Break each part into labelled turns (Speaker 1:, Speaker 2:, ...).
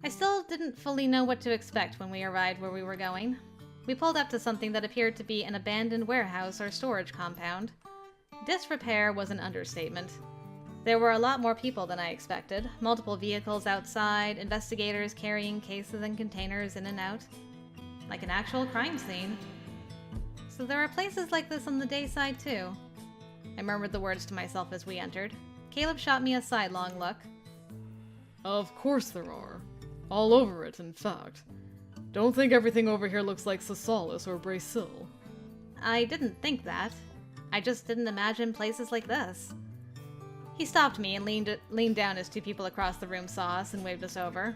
Speaker 1: I still didn't fully know what to expect when we arrived where we were going. We pulled up to something that appeared to be an abandoned warehouse or storage compound. Disrepair was an understatement. There were a lot more people than I expected. Multiple vehicles outside, investigators carrying cases and containers in and out. Like an actual crime scene. So there are places like this on the day side too. I murmured the words to myself as we entered. Caleb shot me a sidelong look.
Speaker 2: Of course there are. All over it, in fact. Don't think everything over here looks like Sasalis or Brasil.
Speaker 1: I didn't think that. I just didn't imagine places like this. He stopped me and leaned down as two people across the room saw us and waved us over.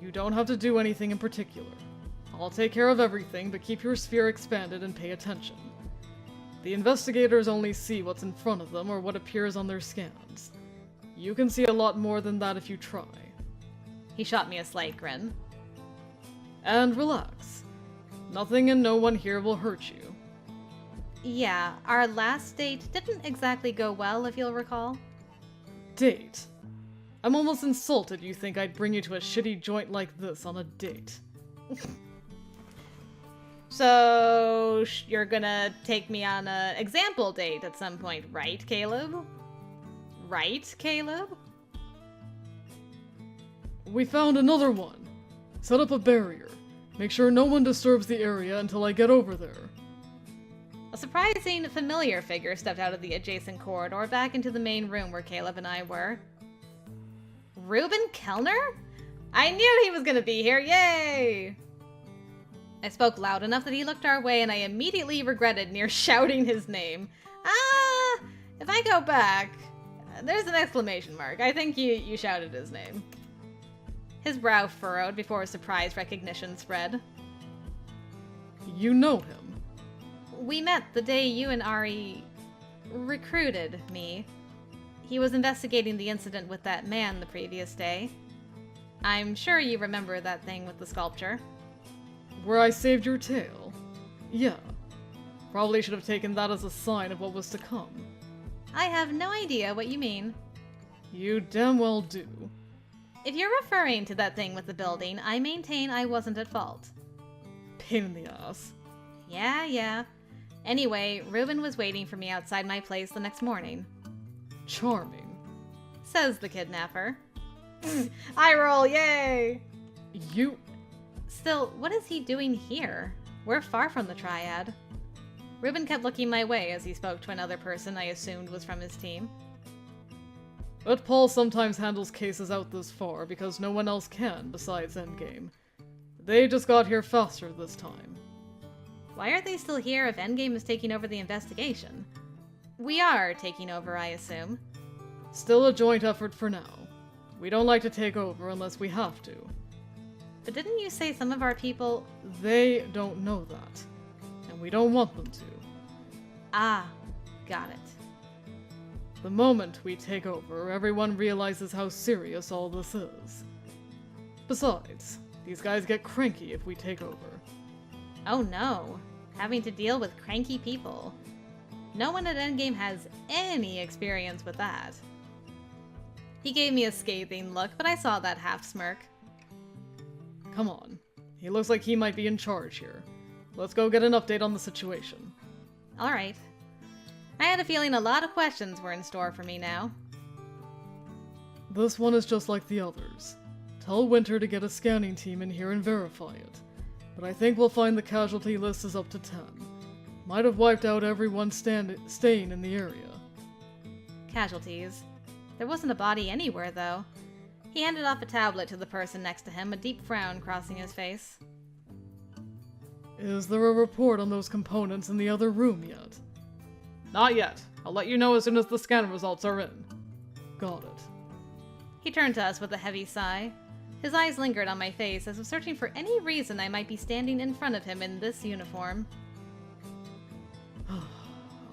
Speaker 2: You don't have to do anything in particular. I'll take care of everything, but keep your sphere expanded and pay attention. The investigators only see what's in front of them or what appears on their scans. You can see a lot more than that if you try.
Speaker 1: He shot me a slight grin.
Speaker 2: And relax. Nothing and no one here will hurt you.
Speaker 1: Yeah, our last date didn't exactly go well, if you'll recall.
Speaker 2: Date? I'm almost insulted you think I'd bring you to a shitty joint like this on a date.
Speaker 1: So, you're gonna take me on an example date at some point, right, Caleb? Right, Caleb?
Speaker 2: We found another one. Set up a barrier. Make sure no one disturbs the area until I get over there.
Speaker 1: A surprising, familiar figure stepped out of the adjacent corridor back into the main room where Caleb and I were. Reuben Kellner? I knew he was gonna be here, yay! I spoke loud enough that he looked our way and I immediately regretted near shouting his name. If I go back, there's an exclamation mark. I think you shouted his name. His brow furrowed before surprised recognition spread.
Speaker 2: You know him.
Speaker 1: We met the day you and Ari recruited me. He was investigating the incident with that man the previous day. I'm sure you remember that thing with the sculpture.
Speaker 2: Where I saved your tail? Yeah. Probably should have taken that as a sign of what was to come.
Speaker 1: I have no idea what you mean.
Speaker 2: You damn well do.
Speaker 1: If you're referring to that thing with the building, I maintain I wasn't at fault.
Speaker 2: Pain in the ass.
Speaker 1: Yeah. Anyway, Reuben was waiting for me outside my place the next morning.
Speaker 2: Charming.
Speaker 1: Says the kidnapper. I roll, yay!
Speaker 2: You...
Speaker 1: Still, what is he doing here? We're far from the Triad. Reuben kept looking my way as he spoke to another person I assumed was from his team.
Speaker 2: But Paul sometimes handles cases out this far because no one else can besides Endgame. They just got here faster this time.
Speaker 1: Why are they still here if Endgame is taking over the investigation? We are taking over, I assume.
Speaker 2: Still a joint effort for now. We don't like to take over unless we have to.
Speaker 1: But didn't you say some of our people...
Speaker 2: They don't know that. And we don't want them to.
Speaker 1: Ah, got it.
Speaker 2: The moment we take over, everyone realizes how serious all this is. Besides, these guys get cranky if we take over.
Speaker 1: Oh no, having to deal with cranky people. No one at Endgame has any experience with that. He gave me a scathing look, but I saw that half smirk.
Speaker 2: Come on, he looks like he might be in charge here. Let's go get an update on the situation.
Speaker 1: Alright. I had a feeling a lot of questions were in store for me now.
Speaker 2: This one is just like the others. Tell Winter to get a scanning team in here and verify it. But I think we'll find the casualty list is up to 10. Might have wiped out everyone staying in the area.
Speaker 1: Casualties. There wasn't a body anywhere, though. He handed off a tablet to the person next to him, a deep frown crossing his face.
Speaker 2: Is there a report on those components in the other room yet? Not yet. I'll let you know as soon as the scan results are in. Got it.
Speaker 1: He turned to us with a heavy sigh. His eyes lingered on my face as if searching for any reason I might be standing in front of him in this uniform.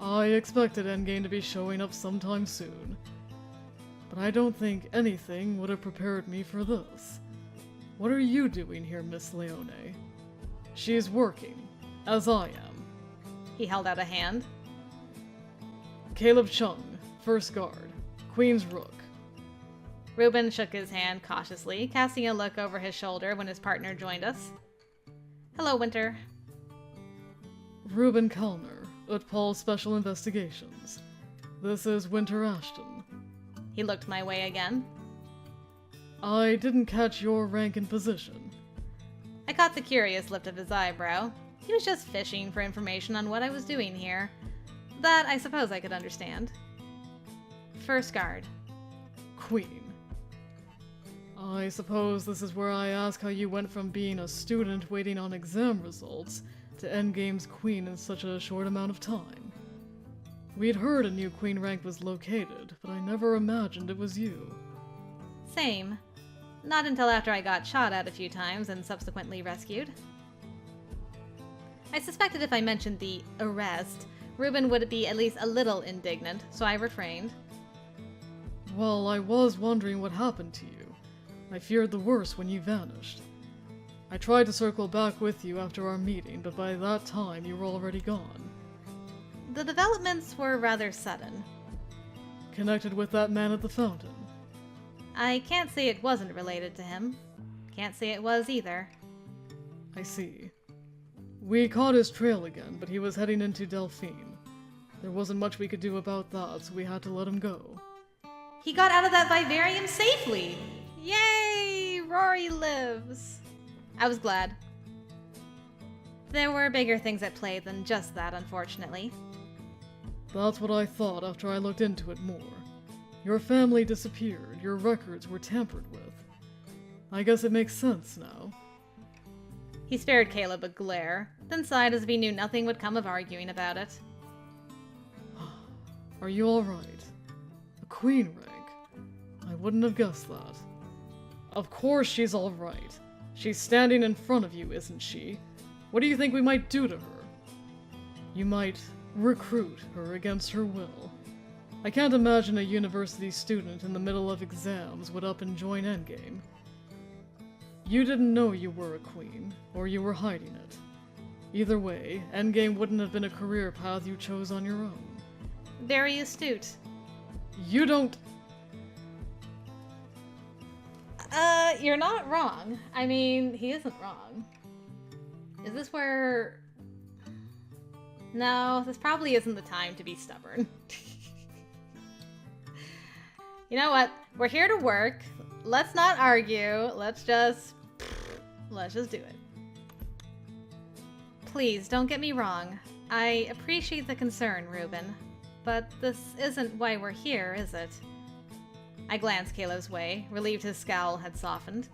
Speaker 2: I expected Endgame to be showing up sometime soon. But I don't think anything would have prepared me for this. What are you doing here, Miss Leone? She's working, as I am.
Speaker 1: He held out a hand.
Speaker 2: Caleb Chung, First Guard, Queen's Rook.
Speaker 1: Reuben shook his hand cautiously, casting a look over his shoulder when his partner joined us. Hello, Winter.
Speaker 2: Reuben Kellner, Utpal Special Investigations. This is Winter Ashton.
Speaker 1: He looked my way again.
Speaker 2: I didn't catch your rank and position.
Speaker 1: I caught the curious lift of his eyebrow. He was just fishing for information on what I was doing here. That I suppose I could understand. First guard.
Speaker 2: Queen. I suppose this is where I ask how you went from being a student waiting on exam results to Endgame's queen in such a short amount of time. We'd heard a new queen rank was located, but I never imagined it was you.
Speaker 1: Same. Not until after I got shot at a few times and subsequently rescued. I suspected if I mentioned the arrest, Reuben would be at least a little indignant, so I refrained.
Speaker 2: Well, I was wondering what happened to you. I feared the worst when you vanished. I tried to circle back with you after our meeting, but by that time you were already gone.
Speaker 1: The developments were rather sudden.
Speaker 2: Connected with that man at the fountain?
Speaker 1: I can't say it wasn't related to him. Can't say it was either.
Speaker 2: I see. We caught his trail again, but he was heading into Delphine. There wasn't much we could do about that, so we had to let him go.
Speaker 1: He got out of that vivarium safely! Yay! Rory lives! I was glad. There were bigger things at play than just that, unfortunately.
Speaker 2: That's what I thought after I looked into it more. Your family disappeared, your records were tampered with. I guess it makes sense now.
Speaker 1: He spared Caleb a glare, then sighed as if he knew nothing would come of arguing about it.
Speaker 2: Are you alright? A queen rank? I wouldn't have guessed that. Of course she's alright. She's standing in front of you, isn't she? What do you think we might do to her? You might recruit her against her will. I can't imagine a university student in the middle of exams would up and join Endgame. You didn't know you were a queen, or you were hiding it. Either way, Endgame wouldn't have been a career path you chose on your own.
Speaker 1: Very astute.
Speaker 2: You don't...
Speaker 1: You're not wrong. I mean, he isn't wrong. Is this where... No, this probably isn't the time to be stubborn. You know what? We're here to work. Let's not argue. Let's just do it. Please, don't get me wrong. I appreciate the concern, Reuben. But this isn't why we're here, is it? I glanced Caleb's way, relieved his scowl had softened.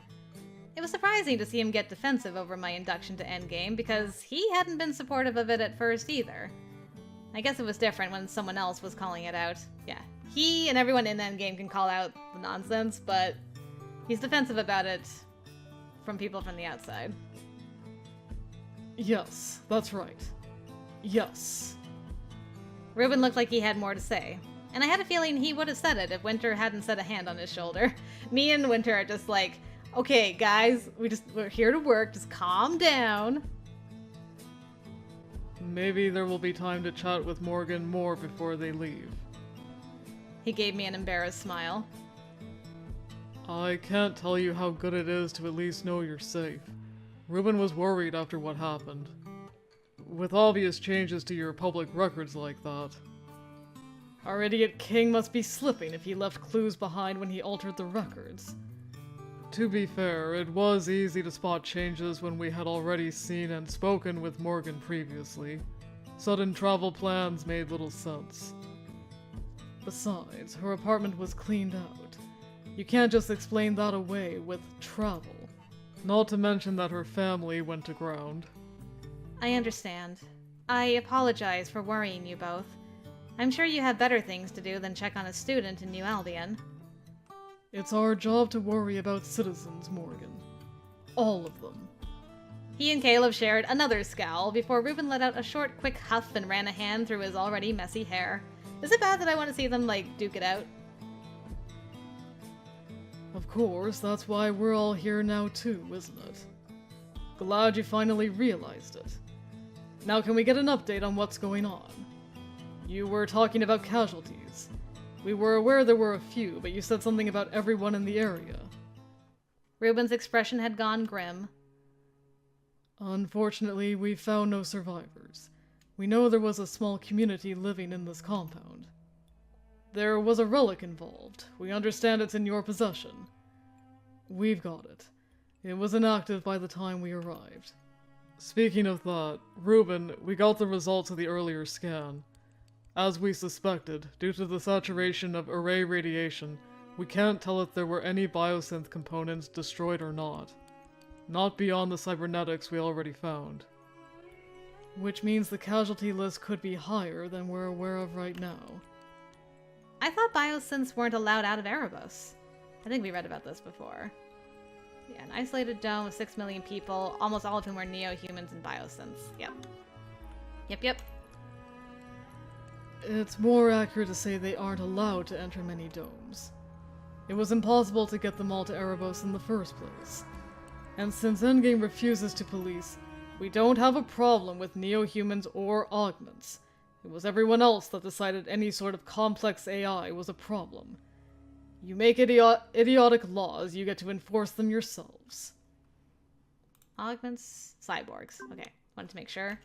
Speaker 1: It was surprising to see him get defensive over my induction to Endgame, because he hadn't been supportive of it at first either. I guess it was different when someone else was calling it out. Yeah, he and everyone in Endgame can call out the nonsense, but he's defensive about it from people from the outside.
Speaker 2: Yes, that's right. Yes.
Speaker 1: Reuben looked like he had more to say, and I had a feeling he would have said it if Winter hadn't set a hand on his shoulder. Me and Winter are just like, okay, guys, we're here to work, just calm down.
Speaker 2: Maybe there will be time to chat with Morgan more before they leave.
Speaker 1: He gave me an embarrassed smile.
Speaker 2: I can't tell you how good it is to at least know you're safe. Reuben was worried after what happened. With obvious changes to your public records like that. Our idiot king must be slipping if he left clues behind when he altered the records. To be fair, it was easy to spot changes when we had already seen and spoken with Morgan previously. Sudden travel plans made little sense. Besides, her apartment was cleaned out. You can't just explain that away with travel. Not to mention that her family went to ground.
Speaker 1: I understand. I apologize for worrying you both. I'm sure you have better things to do than check on a student in New Albion.
Speaker 2: It's our job to worry about citizens, Morgan. All of them.
Speaker 1: He and Caleb shared another scowl before Reuben let out a short, quick huff and ran a hand through his already messy hair. Is it bad that I want to see them, duke it out?
Speaker 2: Of course, that's why we're all here now too, isn't it? Glad you finally realized it. Now can we get an update on what's going on? You were talking about casualties. We were aware there were a few, but you said something about everyone in the area.
Speaker 1: Reuben's expression had gone grim.
Speaker 2: Unfortunately, we found no survivors. We know there was a small community living in this compound. There was a relic involved. We understand it's in your possession. We've got it. It was inactive by the time we arrived. Speaking of that, Reuben, we got the results of the earlier scan. As we suspected, due to the saturation of array radiation, we can't tell if there were any biosynth components destroyed or not. Not beyond the cybernetics we already found. Which means the casualty list could be higher than we're aware of right now.
Speaker 1: I thought biosynths weren't allowed out of Erebos. I think we read about this before. Yeah, an isolated dome of 6 million people, almost all of whom are neo-humans and biosynths. Yep. Yep.
Speaker 2: It's more accurate to say they aren't allowed to enter many domes. It was impossible to get them all to Erebos in the first place. And since Endgame refuses to police, we don't have a problem with neo-humans or augments. It was everyone else that decided any sort of complex AI was a problem. You make idiotic laws, you get to enforce them yourselves.
Speaker 1: Augments, cyborgs. Okay, wanted to make sure.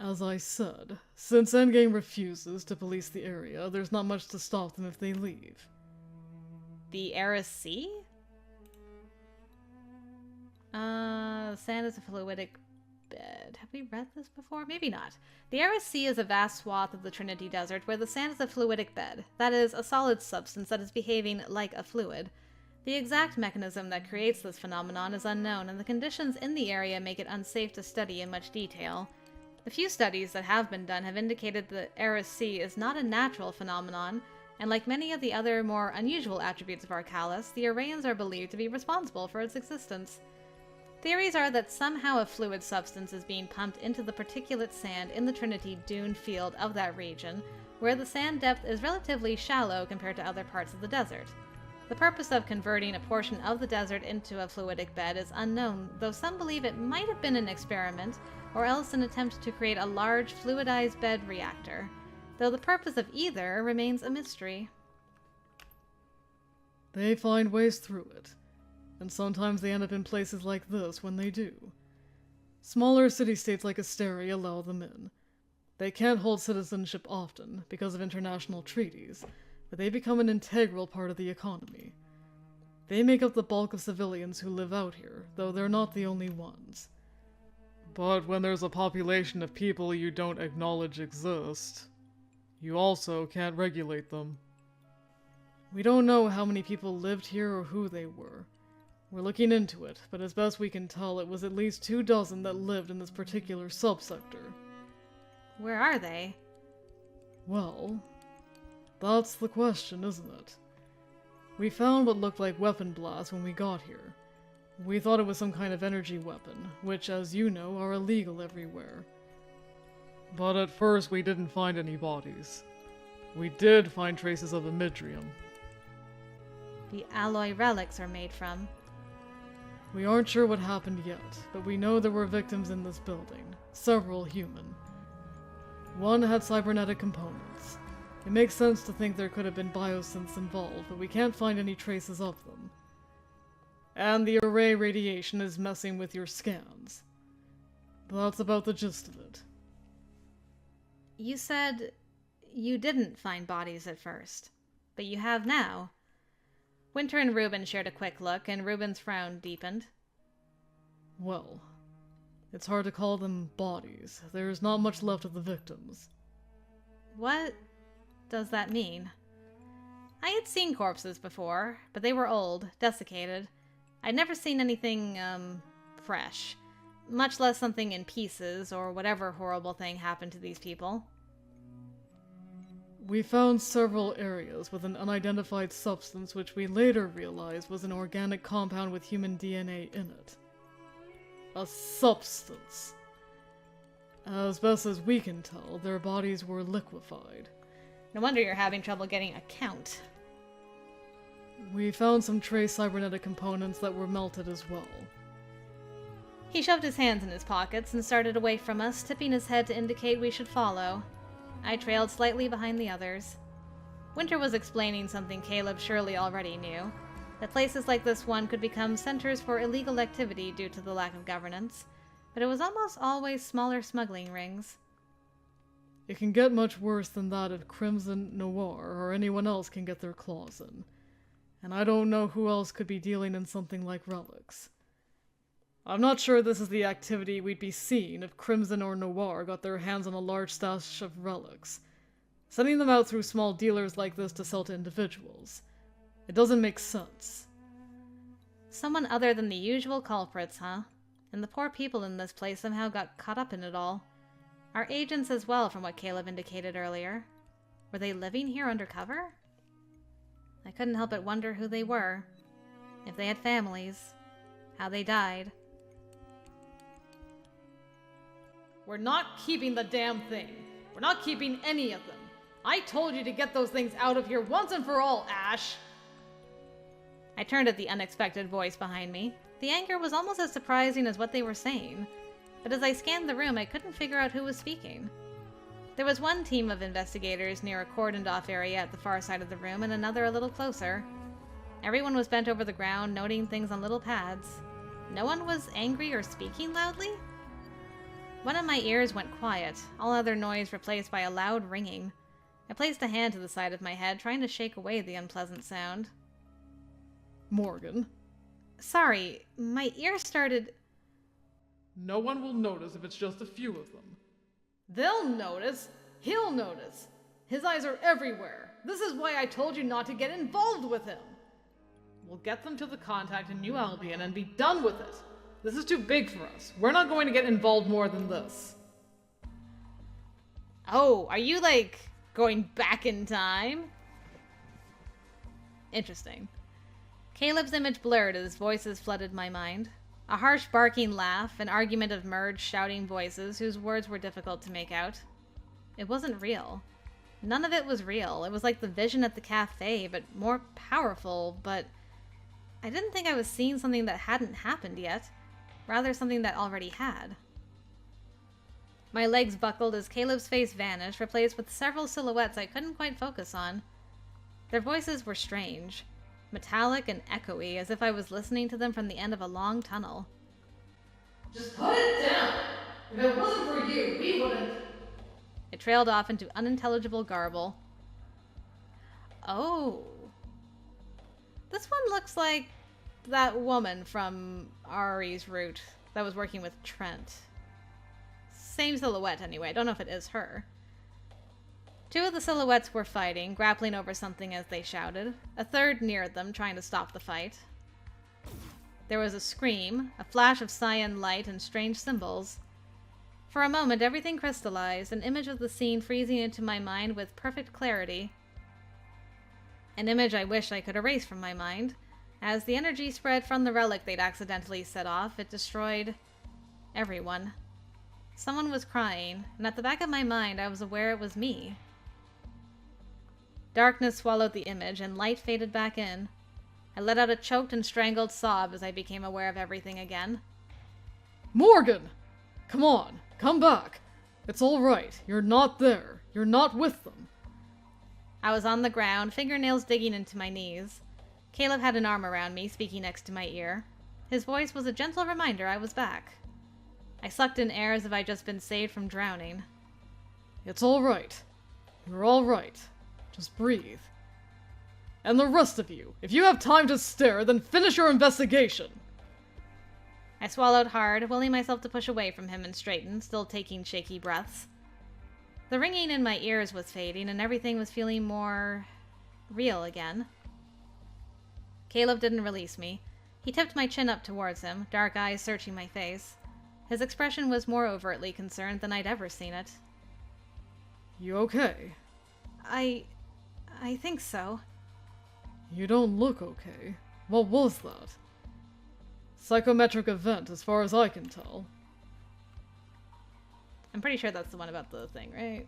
Speaker 2: As I said, since Endgame refuses to police the area, there's not much to stop them if they leave.
Speaker 1: The Eris Sea? Sand is a fluidic bed. Have we read this before? Maybe not. The Eris Sea is a vast swath of the Trinity Desert where the sand is a fluidic bed. That is, a solid substance that is behaving like a fluid. The exact mechanism that creates this phenomenon is unknown, and the conditions in the area make it unsafe to study in much detail. The few studies that have been done have indicated that Eris Sea is not a natural phenomenon, and like many of the other more unusual attributes of Arcalis, the Arrayans are believed to be responsible for its existence. Theories are that somehow a fluid substance is being pumped into the particulate sand in the Trinity Dune field of that region, where the sand depth is relatively shallow compared to other parts of the desert. The purpose of converting a portion of the desert into a fluidic bed is unknown, though some believe it might have been an experiment, or else an attempt to create a large fluidized bed reactor, though the purpose of either remains a mystery.
Speaker 2: They find ways through it. And sometimes they end up in places like this when they do. Smaller city-states like Asteri allow them in. They can't hold citizenship often, because of international treaties, but they become an integral part of the economy. They make up the bulk of civilians who live out here, though they're not the only ones. But when there's a population of people you don't acknowledge exist, you also can't regulate them. We don't know how many people lived here or who they were. We're looking into it, but as best we can tell, it was at least 24 that lived in this particular subsector.
Speaker 1: Where are they?
Speaker 2: Well, that's the question, isn't it? We found what looked like weapon blasts when we got here. We thought it was some kind of energy weapon, which, as you know, are illegal everywhere. But at first we didn't find any bodies. We did find traces of imidrium.
Speaker 1: The alloy relics are made from.
Speaker 2: We aren't sure what happened yet, but we know there were victims in this building, several human. One had cybernetic components. It makes sense to think there could have been biosynths involved, but we can't find any traces of them. And the array radiation is messing with your scans. That's about the gist of it.
Speaker 1: You said you didn't find bodies at first, but you have now. Winter and Reuben shared a quick look, and Reuben's frown deepened.
Speaker 2: Well, it's hard to call them bodies. There's not much left of the victims.
Speaker 1: What does that mean? I had seen corpses before, but they were old, desiccated. I'd never seen anything, fresh. Much less something in pieces, or whatever horrible thing happened to these people.
Speaker 2: We found several areas with an unidentified substance which we later realized was an organic compound with human DNA in it. A substance. As best as we can tell, their bodies were liquefied.
Speaker 1: No wonder you're having trouble getting a count.
Speaker 2: We found some trace cybernetic components that were melted as well.
Speaker 1: He shoved his hands in his pockets and started away from us, tipping his head to indicate we should follow. I trailed slightly behind the others. Winter was explaining something Caleb surely already knew, that places like this one could become centers for illegal activity due to the lack of governance, but it was almost always smaller smuggling rings.
Speaker 2: It can get much worse than that if Crimson Noir or anyone else can get their claws in. And I don't know who else could be dealing in something like relics. I'm not sure this is the activity we'd be seeing if Crimson or Noir got their hands on a large stash of relics. Sending them out through small dealers like this to sell to individuals. It doesn't make sense.
Speaker 1: Someone other than the usual culprits, huh? And the poor people in this place somehow got caught up in it all. Our agents as well, from what Caleb indicated earlier. Were they living here undercover? I couldn't help but wonder who they were. If they had families. How they died.
Speaker 2: We're not keeping the damn thing. We're not keeping any of them. I told you to get those things out of here once and for all, Ash!
Speaker 1: I turned at the unexpected voice behind me. The anger was almost as surprising as what they were saying. But as I scanned the room, I couldn't figure out who was speaking. There was one team of investigators near a cordoned-off area at the far side of the room, and another a little closer. Everyone was bent over the ground, noting things on little pads. No one was angry or speaking loudly? One of my ears went quiet, all other noise replaced by a loud ringing. I placed a hand to the side of my head, trying to shake away the unpleasant sound.
Speaker 2: Morgan.
Speaker 1: Sorry, my ear started...
Speaker 2: No one will notice if it's just a few of them.
Speaker 3: They'll notice. He'll notice. His eyes are everywhere. This is why I told you not to get involved with him. We'll get them to the contact in New Albion and be done with it. This is too big for us. We're not going to get involved more than this.
Speaker 1: Oh, are you, like, going back in time? Interesting. Caleb's image blurred as voices flooded my mind. A harsh barking laugh, an argument of merged shouting voices whose words were difficult to make out. It wasn't real. None of it was real. It was like the vision at the cafe, but more powerful, but... I didn't think I was seeing something that hadn't happened yet. Rather, something that already had. My legs buckled as Caleb's face vanished, replaced with several silhouettes I couldn't quite focus on. Their voices were strange. Metallic and echoey, as if I was listening to them from the end of a long tunnel.
Speaker 3: Just put it down! If it wasn't for you, we wouldn't...
Speaker 1: It trailed off into unintelligible garble. Oh. This one looks like that woman from Ari's route that was working with Trent. Same silhouette anyway, I don't know if it is her. Two of the silhouettes were fighting, grappling over something as they shouted. A third neared them, trying to stop the fight. There was a scream, a flash of cyan light, and strange symbols. For a moment, everything crystallized, an image of the scene freezing into my mind with perfect clarity. An image I wish I could erase from my mind. As the energy spread from the relic they'd accidentally set off, it destroyed everyone. Someone was crying, and at the back of my mind I was aware it was me. Darkness swallowed the image, and light faded back in. I let out a choked and strangled sob as I became aware of everything again.
Speaker 2: Morgan! Come on, come back. It's all right. You're not there. You're not with them.
Speaker 1: I was on the ground, fingernails digging into my knees. Caleb had an arm around me, speaking next to my ear. His voice was a gentle reminder I was back. I sucked in air as if I'd just been saved from drowning.
Speaker 2: It's all right. You're all right. Just breathe. And the rest of you, if you have time to stare, then finish your investigation.
Speaker 1: I swallowed hard, willing myself to push away from him and straighten, still taking shaky breaths. The ringing in my ears was fading, and everything was feeling more... real again. Caleb didn't release me. He tipped my chin up towards him, dark eyes searching my face. His expression was more overtly concerned than I'd ever seen it.
Speaker 2: You okay?
Speaker 1: I think so.
Speaker 2: You don't look okay. What was that? Psychometric event, as far as I can tell.
Speaker 1: I'm pretty sure that's the one about the thing, right?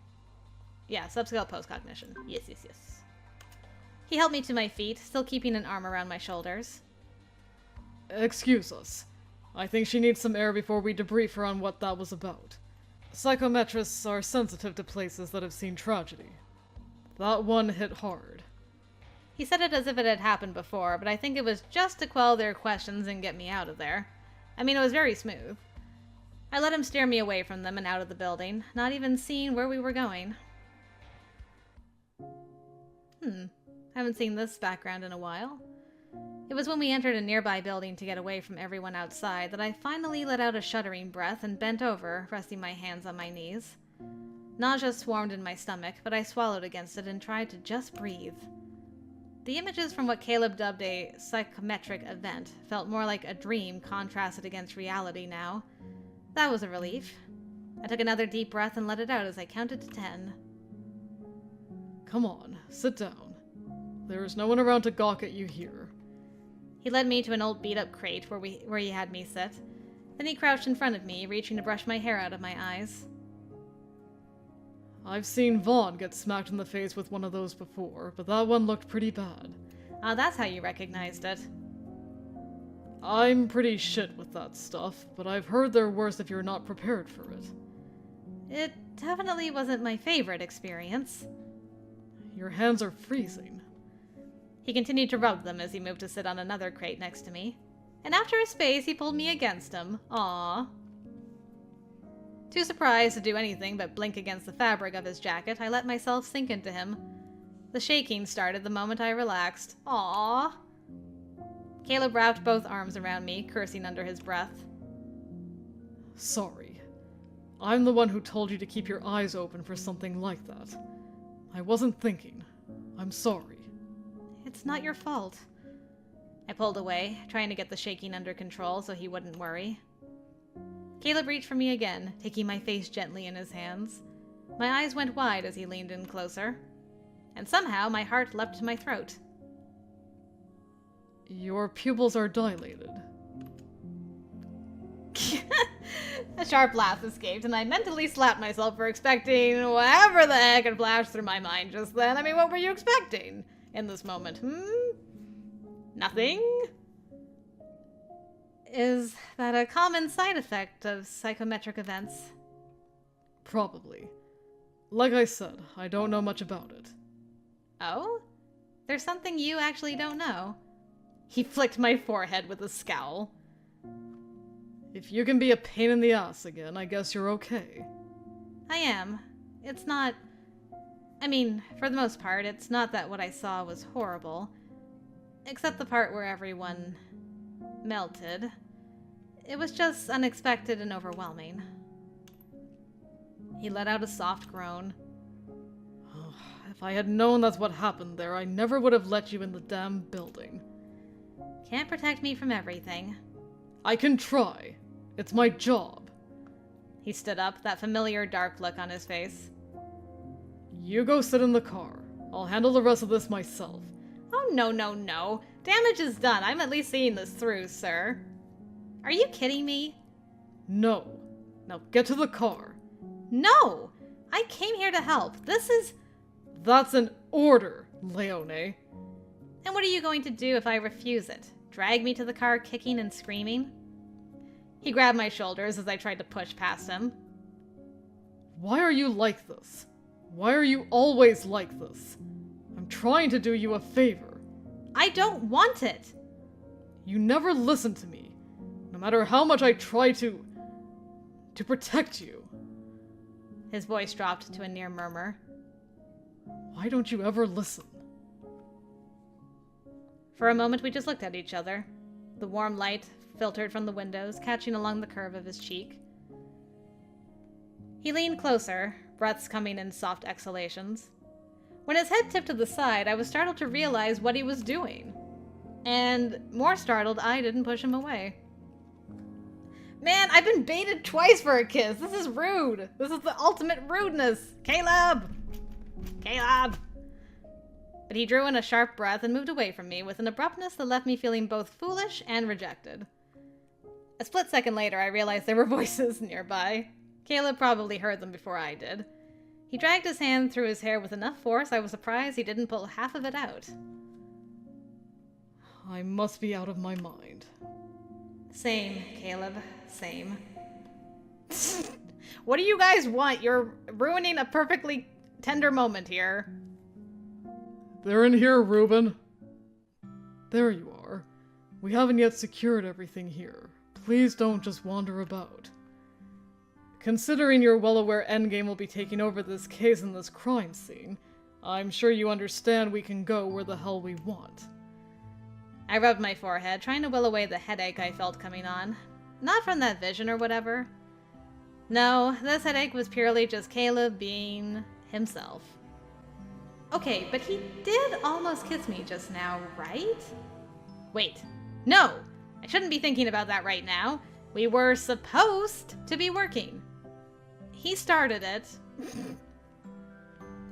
Speaker 1: Yeah, subscale post-cognition. Yes. He helped me to my feet, still keeping an arm around my shoulders.
Speaker 2: Excuse us. I think she needs some air before we debrief her on what that was about. Psychometrists are sensitive to places that have seen tragedy. That one hit hard.
Speaker 1: He said it as if it had happened before, but I think it was just to quell their questions and get me out of there. I mean, it was very smooth. I let him steer me away from them and out of the building, not even seeing where we were going. Haven't seen this background in a while. It was when we entered a nearby building to get away from everyone outside that I finally let out a shuddering breath and bent over, resting my hands on my knees. Nausea swarmed in my stomach, but I swallowed against it and tried to just breathe. The images from what Caleb dubbed a psychometric event felt more like a dream contrasted against reality now. That was a relief. I took another deep breath and let it out as I counted to 10.
Speaker 2: Come on, sit down. There is no one around to gawk at you here.
Speaker 1: He led me to an old beat-up crate where he had me sit. Then he crouched in front of me, reaching to brush my hair out of my eyes.
Speaker 2: I've seen Vaughn get smacked in the face with one of those before, but that one looked pretty bad.
Speaker 1: Ah, that's how you recognized it.
Speaker 2: I'm pretty shit with that stuff, but I've heard they're worse if you're not prepared for it.
Speaker 1: It definitely wasn't my favorite experience.
Speaker 2: Your hands are freezing.
Speaker 1: He continued to rub them as he moved to sit on another crate next to me. And after a space, he pulled me against him. Aww. Too surprised to do anything but blink against the fabric of his jacket, I let myself sink into him. The shaking started the moment I relaxed. Aww. Caleb wrapped both arms around me, cursing under his breath.
Speaker 2: Sorry. I'm the one who told you to keep your eyes open for something like that. I wasn't thinking. I'm sorry.
Speaker 1: It's not your fault. I pulled away, trying to get the shaking under control so he wouldn't worry. Caleb reached for me again, taking my face gently in his hands. My eyes went wide as he leaned in closer. And somehow my heart leapt to my throat.
Speaker 2: Your pupils are dilated.
Speaker 1: A sharp laugh escaped, and I mentally slapped myself for expecting whatever the heck had flashed through my mind just then. I mean, what were you expecting in this moment? Nothing? Is that a common side effect of psychometric events?
Speaker 2: Probably. Like I said, I don't know much about it.
Speaker 1: Oh? There's something you actually don't know. He flicked my forehead with a scowl.
Speaker 2: If you can be a pain in the ass again, I guess you're okay.
Speaker 1: I am. It's not... I mean, for the most part, it's not that what I saw was horrible. Except the part where everyone... melted. It was just unexpected and overwhelming. He let out a soft groan.
Speaker 2: Oh, if I had known that's what happened there, I never would have let you in the damn building.
Speaker 1: Can't protect me from everything.
Speaker 2: I can try. It's my job.
Speaker 1: He stood up, that familiar dark look on his face.
Speaker 2: You go sit in the car. I'll handle the rest of this myself.
Speaker 1: Oh, no, no, no. Damage is done. I'm at least seeing this through, sir. Are you kidding me?
Speaker 2: No. Now get to the car.
Speaker 1: No! I came here to help. This is...
Speaker 2: That's an order, Leone.
Speaker 1: And what are you going to do if I refuse it? Drag me to the car kicking and screaming? He grabbed my shoulders as I tried to push past him.
Speaker 2: Why are you like this? Why are you always like this? I'm trying to do you a favor.
Speaker 1: I don't want it!
Speaker 2: You never listen to me, no matter how much I try to protect you.
Speaker 1: His voice dropped to a near murmur.
Speaker 2: Why don't you ever listen?
Speaker 1: For a moment we just looked at each other. The warm light filtered from the windows, catching along the curve of his cheek. He leaned closer, breaths coming in soft exhalations. When his head tipped to the side, I was startled to realize what he was doing. And more startled, I didn't push him away. Man, I've been baited twice for a kiss. This is rude. This is the ultimate rudeness. Caleb! Caleb! But he drew in a sharp breath and moved away from me with an abruptness that left me feeling both foolish and rejected. A split second later, I realized there were voices nearby. Caleb probably heard them before I did. He dragged his hand through his hair with enough force I was surprised he didn't pull half of it out.
Speaker 2: I must be out of my mind.
Speaker 1: Same, Caleb. Same. What do you guys want? You're ruining a perfectly tender moment here.
Speaker 2: They're in here, Reuben. There you are. We haven't yet secured everything here. Please don't just wander about. Considering you're well aware Endgame will be taking over this case and this crime scene, I'm sure you understand we can go where the hell we want.
Speaker 1: I rubbed my forehead, trying to will away the headache I felt coming on. Not from that vision or whatever. No, this headache was purely just Caleb being himself. Okay, but he did almost kiss me just now, right? Wait, no! I shouldn't be thinking about that right now. We were supposed to be working. He started it.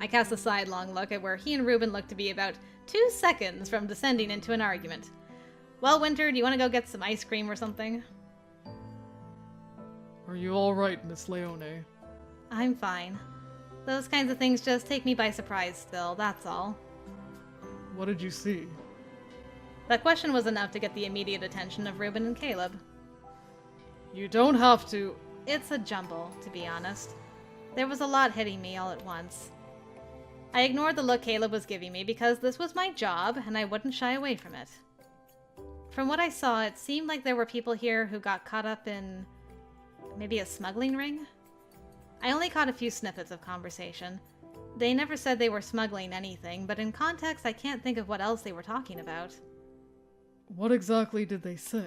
Speaker 1: I cast a sidelong look at where he and Reuben looked to be about 2 seconds from descending into an argument. Well, Winter, do you want to go get some ice cream or something?
Speaker 2: Are you alright, Miss Leone?
Speaker 1: I'm fine. Those kinds of things just take me by surprise still, that's all.
Speaker 2: What did you see?
Speaker 1: That question was enough to get the immediate attention of Reuben and Caleb.
Speaker 2: You don't have to...
Speaker 1: It's a jumble, to be honest. There was a lot hitting me all at once. I ignored the look Caleb was giving me because this was my job and I wouldn't shy away from it. From what I saw, it seemed like there were people here who got caught up in... maybe a smuggling ring? I only caught a few snippets of conversation. They never said they were smuggling anything, but in context I can't think of what else they were talking about.
Speaker 2: What exactly did they say?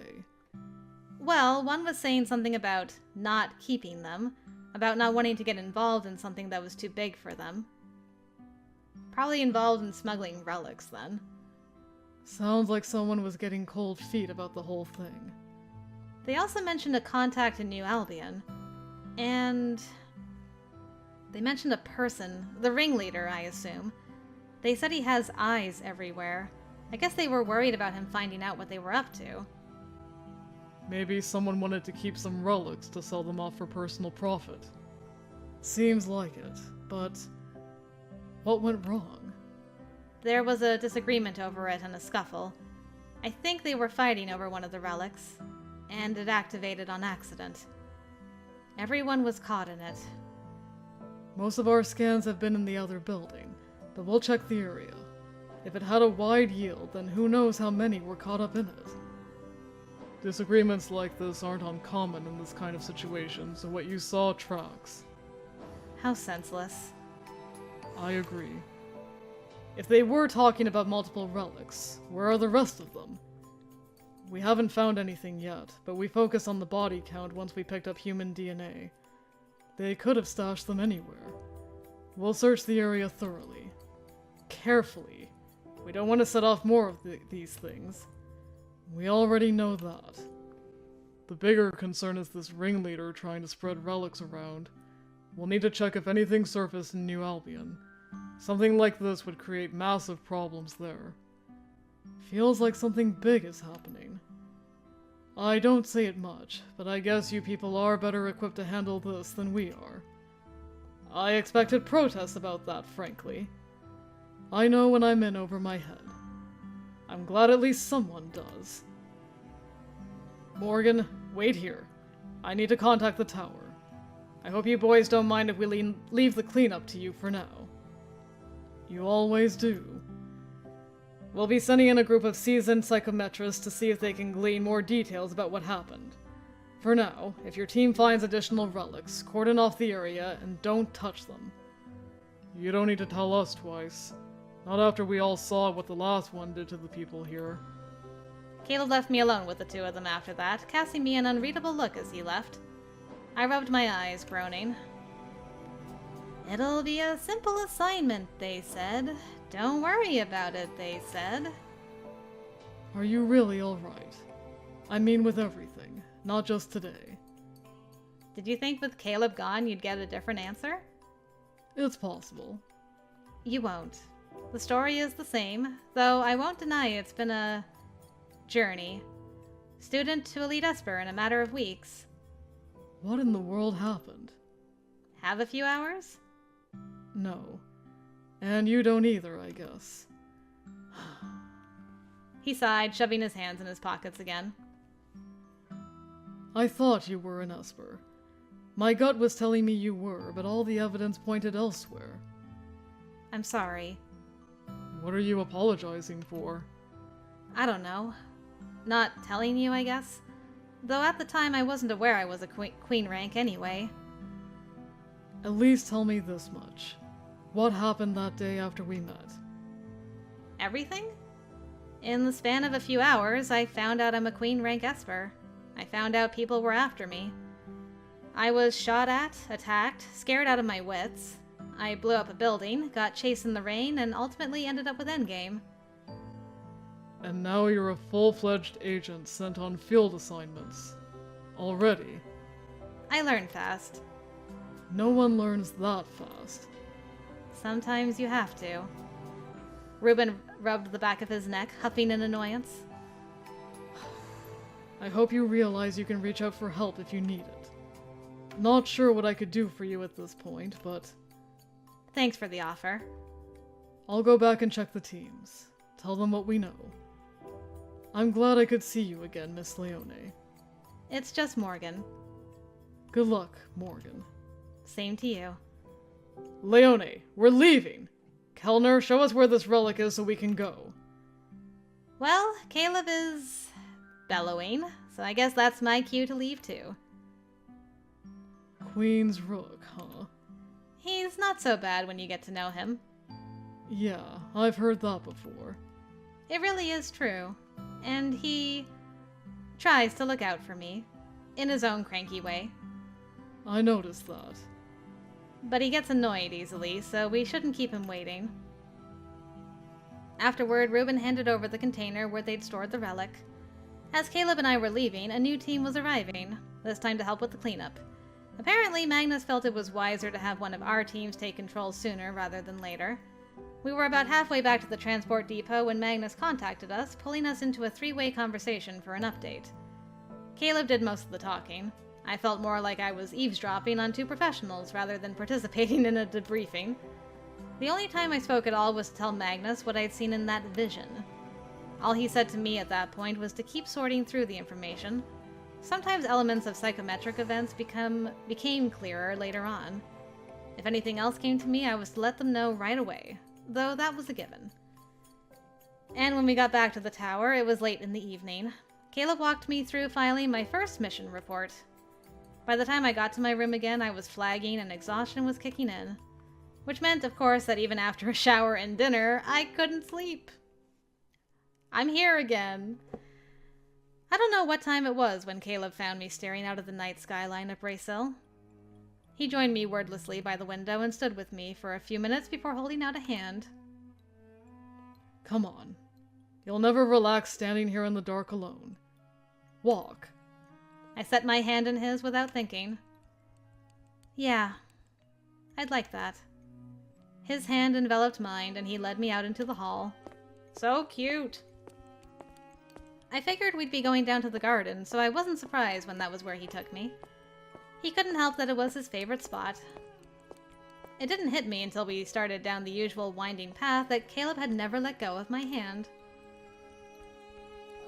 Speaker 1: Well, one was saying something about not keeping them, about not wanting to get involved in something that was too big for them. Probably involved in smuggling relics, then.
Speaker 2: Sounds like someone was getting cold feet about the whole thing.
Speaker 1: They also mentioned a contact in New Albion, and... they mentioned a person, the ringleader, I assume. They said he has eyes everywhere. I guess they were worried about him finding out what they were up to.
Speaker 2: Maybe someone wanted to keep some relics to sell them off for personal profit. Seems like it, but what went wrong?
Speaker 1: There was a disagreement over it and a scuffle. I think they were fighting over one of the relics, and it activated on accident. Everyone was caught in it.
Speaker 2: Most of our scans have been in the other building, but we'll check the area. If it had a wide yield, then who knows how many were caught up in it. Disagreements like this aren't uncommon in this kind of situation, so what you saw tracks.
Speaker 1: How senseless.
Speaker 2: I agree. If they were talking about multiple relics, where are the rest of them? We haven't found anything yet, but we focus on the body count once we picked up human DNA. They could have stashed them anywhere. We'll search the area thoroughly. Carefully. We don't want to set off more of these things. We already know that. The bigger concern is this ringleader trying to spread relics around. We'll need to check if anything surfaced in New Albion. Something like this would create massive problems there. Feels like something big is happening. I don't say it much, but I guess you people are better equipped to handle this than we are. I expected protests about that, frankly. I know when I'm in over my head. I'm glad at least someone does. Morgan, wait here. I need to contact the tower. I hope you boys don't mind if we leave the cleanup to you for now. You always do. We'll be sending in a group of seasoned psychometrists to see if they can glean more details about what happened. For now, if your team finds additional relics, cordon off the area and don't touch them. You don't need to tell us twice. Not after we all saw what the last one did to the people here.
Speaker 1: Caleb left me alone with the two of them after that, casting me an unreadable look as he left. I rubbed my eyes, groaning. It'll be a simple assignment, they said. Don't worry about it, they said.
Speaker 2: Are you really alright? I mean with everything, not just today.
Speaker 1: Did you think with Caleb gone you'd get a different answer?
Speaker 2: It's possible.
Speaker 1: You won't. The story is the same, though I won't deny it's been a journey. Student to elite Esper in a matter of weeks.
Speaker 2: What in the world happened?
Speaker 1: Have a few hours?
Speaker 2: No. And you don't either, I guess.
Speaker 1: He sighed, shoving his hands in his pockets again.
Speaker 2: I thought you were an Esper. My gut was telling me you were, but all the evidence pointed elsewhere.
Speaker 1: I'm sorry.
Speaker 2: What are you apologizing for?
Speaker 1: I don't know. Not telling you, I guess. Though at the time I wasn't aware I was a queen rank anyway.
Speaker 2: At least tell me this much. What happened that day after we met?
Speaker 1: Everything? In the span of a few hours, I found out I'm a queen rank Esper. I found out people were after me. I was shot at, attacked, scared out of my wits. I blew up a building, got chased in the rain, and ultimately ended up with Endgame.
Speaker 2: And now you're a full-fledged agent sent on field assignments. Already.
Speaker 1: I learn fast.
Speaker 2: No one learns that fast.
Speaker 1: Sometimes you have to. Reuben rubbed the back of his neck, huffing in annoyance.
Speaker 2: I hope you realize you can reach out for help if you need it. Not sure what I could do for you at this point, but...
Speaker 1: Thanks for the offer.
Speaker 2: I'll go back and check the teams. Tell them what we know. I'm glad I could see you again, Miss Leone.
Speaker 1: It's just Morgan.
Speaker 2: Good luck, Morgan.
Speaker 1: Same to you.
Speaker 2: Leone, we're leaving! Kellner, show us where this relic is so we can go.
Speaker 1: Well, Caleb is bellowing, so I guess that's my cue to leave too.
Speaker 2: Queen's Rook, huh?
Speaker 1: He's not so bad when you get to know him.
Speaker 2: Yeah, I've heard that before.
Speaker 1: It really is true. And he tries to look out for me, in his own cranky way.
Speaker 2: I noticed that.
Speaker 1: But he gets annoyed easily, so we shouldn't keep him waiting. Afterward, Reuben handed over the container where they'd stored the relic. As Caleb and I were leaving, a new team was arriving, this time to help with the cleanup. Apparently, Magnus felt it was wiser to have one of our teams take control sooner rather than later. We were about halfway back to the transport depot when Magnus contacted us, pulling us into a three-way conversation for an update. Caleb did most of the talking. I felt more like I was eavesdropping on two professionals rather than participating in a debriefing. The only time I spoke at all was to tell Magnus what I'd seen in that vision. All he said to me at that point was to keep sorting through the information. Sometimes elements of psychometric events became clearer later on. If anything else came to me, I was to let them know right away, though that was a given. And when we got back to the tower, it was late in the evening. Caleb walked me through filing my first mission report. By the time I got to my room again, I was flagging and exhaustion was kicking in. Which meant, of course, that even after a shower and dinner, I couldn't sleep. I'm here again. I don't know what time it was when Caleb found me staring out of the night skyline of Bracehill. He joined me wordlessly by the window and stood with me for a few minutes before holding out a hand.
Speaker 2: Come on. You'll never relax standing here in the dark alone. Walk.
Speaker 1: I set my hand in his without thinking. Yeah, I'd like that. His hand enveloped mine, and he led me out into the hall. So cute. I figured we'd be going down to the garden, so I wasn't surprised when that was where he took me. He couldn't help that it was his favorite spot. It didn't hit me until we started down the usual winding path that Caleb had never let go of my hand.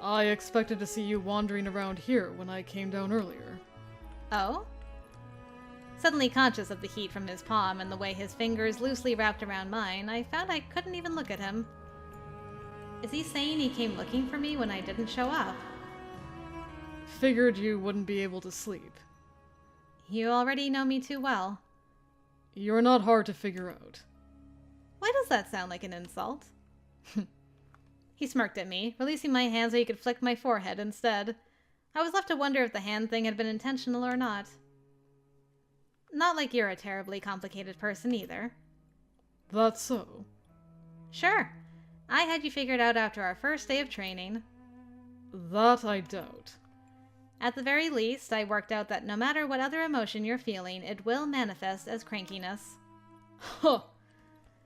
Speaker 2: I expected to see you wandering around here when I came down earlier.
Speaker 1: Oh? Suddenly conscious of the heat from his palm and the way his fingers loosely wrapped around mine, I found I couldn't even look at him. Is he saying he came looking for me when I didn't show up?
Speaker 2: Figured you wouldn't be able to sleep.
Speaker 1: You already know me too well.
Speaker 2: You're not hard to figure out.
Speaker 1: Why does that sound like an insult? He smirked at me, releasing my hand so he could flick my forehead instead. I was left to wonder if the hand thing had been intentional or not. Not like you're a terribly complicated person either.
Speaker 2: That's so.
Speaker 1: Sure. I had you figured out after our first day of training.
Speaker 2: That I doubt.
Speaker 1: At the very least, I worked out that no matter what other emotion you're feeling, it will manifest as crankiness.
Speaker 2: Huh!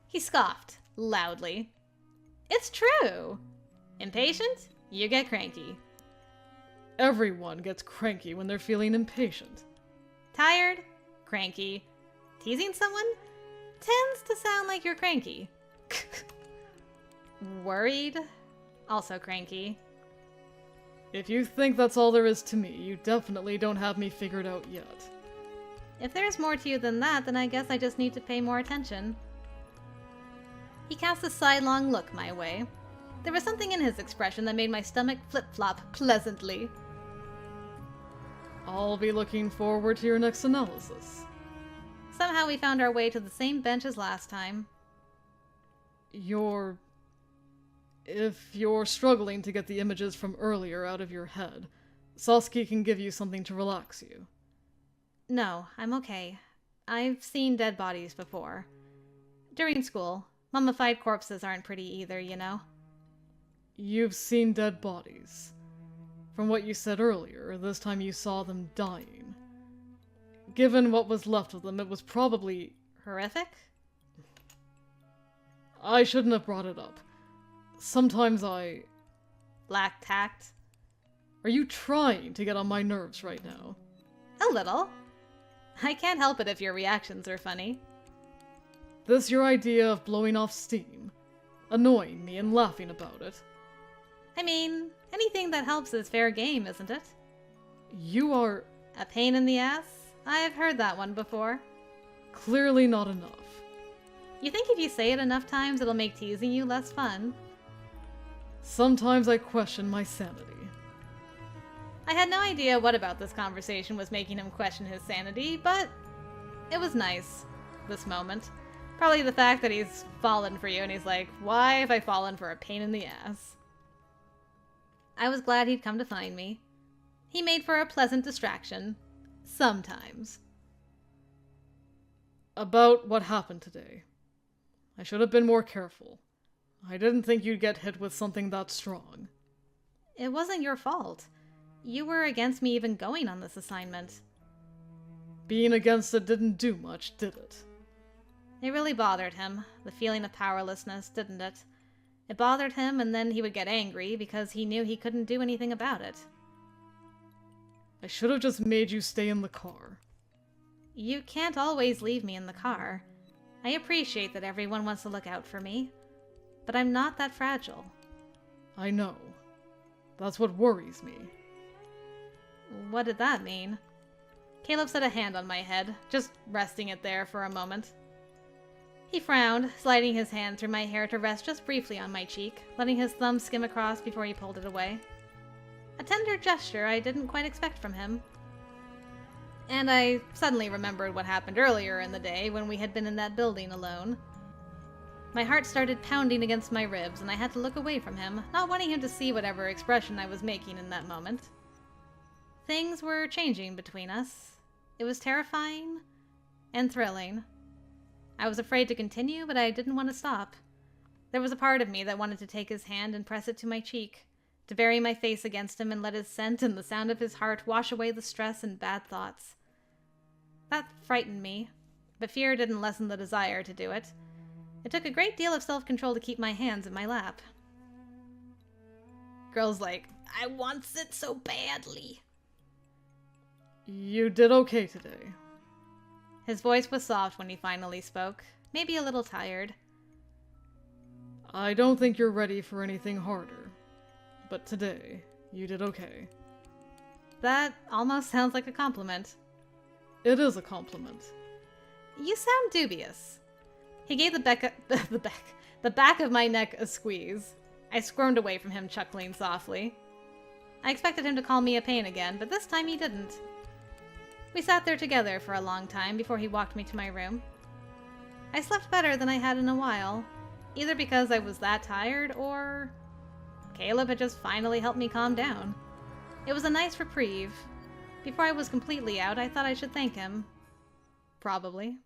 Speaker 1: He scoffed, loudly. It's true! Impatient? You get cranky.
Speaker 2: Everyone gets cranky when they're feeling impatient.
Speaker 1: Tired? Cranky. Teasing someone? Tends to sound like you're cranky. Worried? Also cranky.
Speaker 2: If you think that's all there is to me, you definitely don't have me figured out yet.
Speaker 1: If there's more to you than that, then I guess I just need to pay more attention. He cast a sidelong look my way. There was something in his expression that made my stomach flip-flop pleasantly.
Speaker 2: I'll be looking forward to your next analysis.
Speaker 1: Somehow we found our way to the same bench as last time.
Speaker 2: If you're struggling to get the images from earlier out of your head, Sasuke can give you something to relax you.
Speaker 1: No, I'm okay. I've seen dead bodies before. During school, mummified corpses aren't pretty either, you know?
Speaker 2: You've seen dead bodies. From what you said earlier, this time you saw them dying. Given what was left of them, it was probably...
Speaker 1: Horrific?
Speaker 2: I shouldn't have brought it up. Sometimes
Speaker 1: Lack tact?
Speaker 2: Are you trying to get on my nerves right now?
Speaker 1: A little. I can't help it if your reactions are funny.
Speaker 2: This your idea of blowing off steam? Annoying me and laughing about it?
Speaker 1: I mean, anything that helps is fair game, isn't it?
Speaker 2: You are...
Speaker 1: A pain in the ass? I've heard that one before.
Speaker 2: Clearly not enough.
Speaker 1: You think if you say it enough times, it'll make teasing you less fun?
Speaker 2: Sometimes I question my sanity.
Speaker 1: I had no idea what about this conversation was making him question his sanity, but it was nice, this moment. Probably the fact that he's fallen for you and he's like, why have I fallen for a pain in the ass? I was glad he'd come to find me. He made for a pleasant distraction. Sometimes.
Speaker 2: About what happened today. I should have been more careful. I didn't think you'd get hit with something that strong.
Speaker 1: It wasn't your fault. You were against me even going on this assignment.
Speaker 2: Being against it didn't do much, did it?
Speaker 1: It really bothered him, the feeling of powerlessness, didn't it? It bothered him, and then he would get angry because he knew he couldn't do anything about it.
Speaker 2: I should have just made you stay in the car.
Speaker 1: You can't always leave me in the car. I appreciate that everyone wants to look out for me, but I'm not that fragile.
Speaker 2: I know. That's what worries me.
Speaker 1: What did that mean? Caleb set a hand on my head, just resting it there for a moment. He frowned, sliding his hand through my hair to rest just briefly on my cheek, letting his thumb skim across before he pulled it away. A tender gesture I didn't quite expect from him. And I suddenly remembered what happened earlier in the day when we had been in that building alone. My heart started pounding against my ribs, and I had to look away from him, not wanting him to see whatever expression I was making in that moment. Things were changing between us. It was terrifying and thrilling. I was afraid to continue, but I didn't want to stop. There was a part of me that wanted to take his hand and press it to my cheek, to bury my face against him and let his scent and the sound of his heart wash away the stress and bad thoughts. That frightened me, but fear didn't lessen the desire to do it. It took a great deal of self-control to keep my hands in my lap. Girl's like, I wants it so badly.
Speaker 2: You did okay today.
Speaker 1: His voice was soft when he finally spoke, maybe a little tired.
Speaker 2: I don't think you're ready for anything harder, but today, you did okay.
Speaker 1: That almost sounds like a compliment.
Speaker 2: It is a compliment.
Speaker 1: You sound dubious. He gave the back of my neck a squeeze. I squirmed away from him, chuckling softly. I expected him to call me a pain again, but this time he didn't. We sat there together for a long time before he walked me to my room. I slept better than I had in a while, either because I was that tired or Caleb had just finally helped me calm down. It was a nice reprieve. Before I was completely out, I thought I should thank him. Probably.